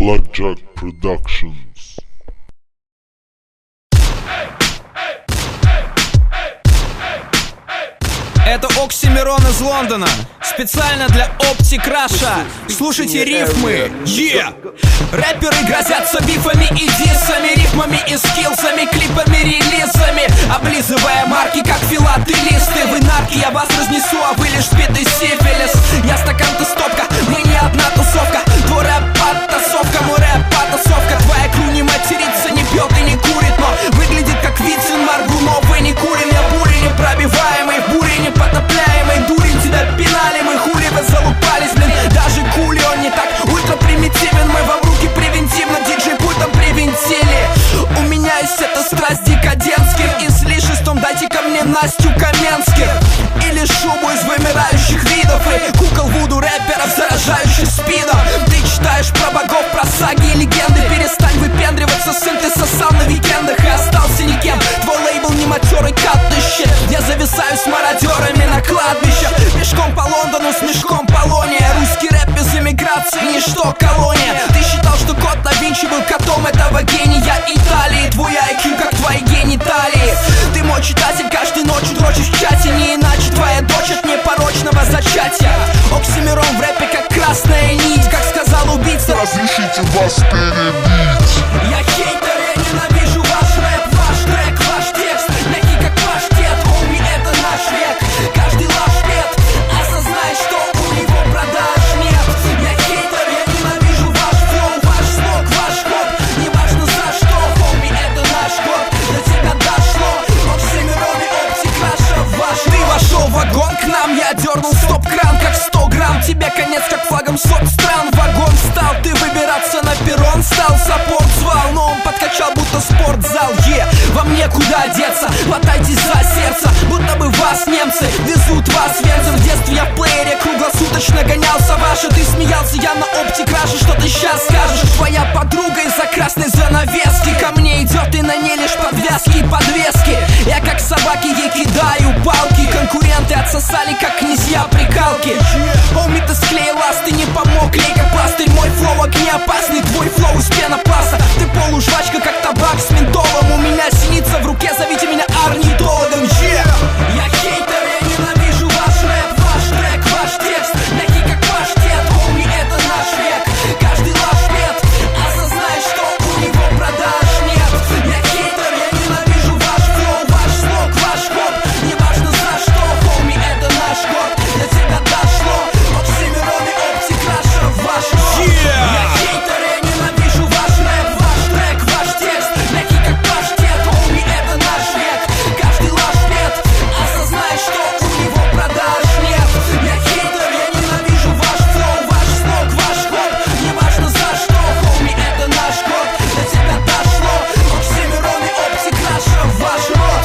Blackjack Productions. Это Оксимирон из Лондона, специально для Оптикраша. Слушайте рифмы, Рэперы грозятся бифами и диссами, рифмами и скиллсами, клипами, релизами, облизывая марки, как филателисты. Вы нарки, я вас разнесу, а вы лишь спитый сифилис. Я стакан, ты стопка, мы не одна тусовка. Твой рэп подтасовка, мой рэп потасовка. Твоя кру не матерится, не пьет и не курит, но выглядит как Вицин, Маргунов и не курен. Я буря непробиваемый, в буре непотопляемый. Дурень, тебя пинали, мы хули вы залупались, блин. Даже кули, он не так ультра примитивен. Мы вам руки превентивно диджей пультом привинтили. У меня есть эта страсть декадентских излишеством. Дайте ко мне Настю Каменских или шубу из вымирающих видов и кукол вуду рэперов, заражающих спидом. Ты читаешь про богов, про саги и легенды. Перестань выпендриваться, сын, ты сосал на викендах и остался никем. Твой лейбл не матерый катыще. Я зависаю с мародерами на кладбище. Пешком по Лондону с мешком полония. Русский рэп без эмиграции, ничто колония. Ты считал, что кот да Винчи был котом этого гения Италии. Твой IQ как твои гениталии. Ты мой читатель, каждой ночью дрочишь в чате. Не иначе твоя дочь от непорочного зачатия. Оксимирон в рэпе как красная нить. Как сказал убийца, Разрешите вас перебить. я хейтер, я ненавижу ваш рэп, ваш трек, ваш текст. Мягкий как паштет, хоми, это наш век. Каждый лашпет, осознай, что у него продаж нет. Я хейтер, я ненавижу ваш флоу, ваш слог, ваш хоп. Неважно за что, хоми, это наш год. До тебя дошло, Оксимирон и Оптикраша ваш. Ты вошел в вагон к нам, я дернул стоп-кран, как 100 грамм. Тебе конец, как флагом сот стран. Вагон встал, ты выбираться на перрон стал. Саппорт звал, но он подкачал, будто спортзал. Вам некуда деться, хватайтесь за сердце, будто бы вас немцы везут вас венцем. В детстве я в плеере круглосуточно гонялся ваши. Ты смеялся, я на Оптикраше, что ты сейчас скажешь? Твоя подруга из-за красной занавески ко мне идет и на ней лишь подвязки и подвески. Я как собаки ей кидаю палки. Конкуренты отсосали, как князья прикалки. Хоми, ты склеил лаз, ты не помог, лейка пластырь. Мой флоу огнеопасный, твой флоу из пенопласта. Ты полужвачка, как табак с ментолом. У меня синица в руке, зовите меня орнитологом. Я хейтер, я ненавижу ваш рэп, ваш трек, ваш текст. Мягкий как паштет, хоми, это наш век. Каждый лашпет, осознай, что у него продаж нет. Я хейтер, я ненавижу ваш флоу, ваш слог, ваш хоп. Неважно за что, хоми, это наш год. До тебя дошло, Оксимирон и Оптикраша ваш род. Я хейтер, я ненавижу ваш рэп, ваш трек, ваш текст. Мягкий как паштет, хоми, это наш век. Каждый лашпет, осознай, что у него продаж нет. Я хейтер, я ненавижу ваш флоу, ваш слог, ваш хоп. Неважно за что, хоми, это наш год. До тебя дошло, Оксимирон и Оптикраша ваш род.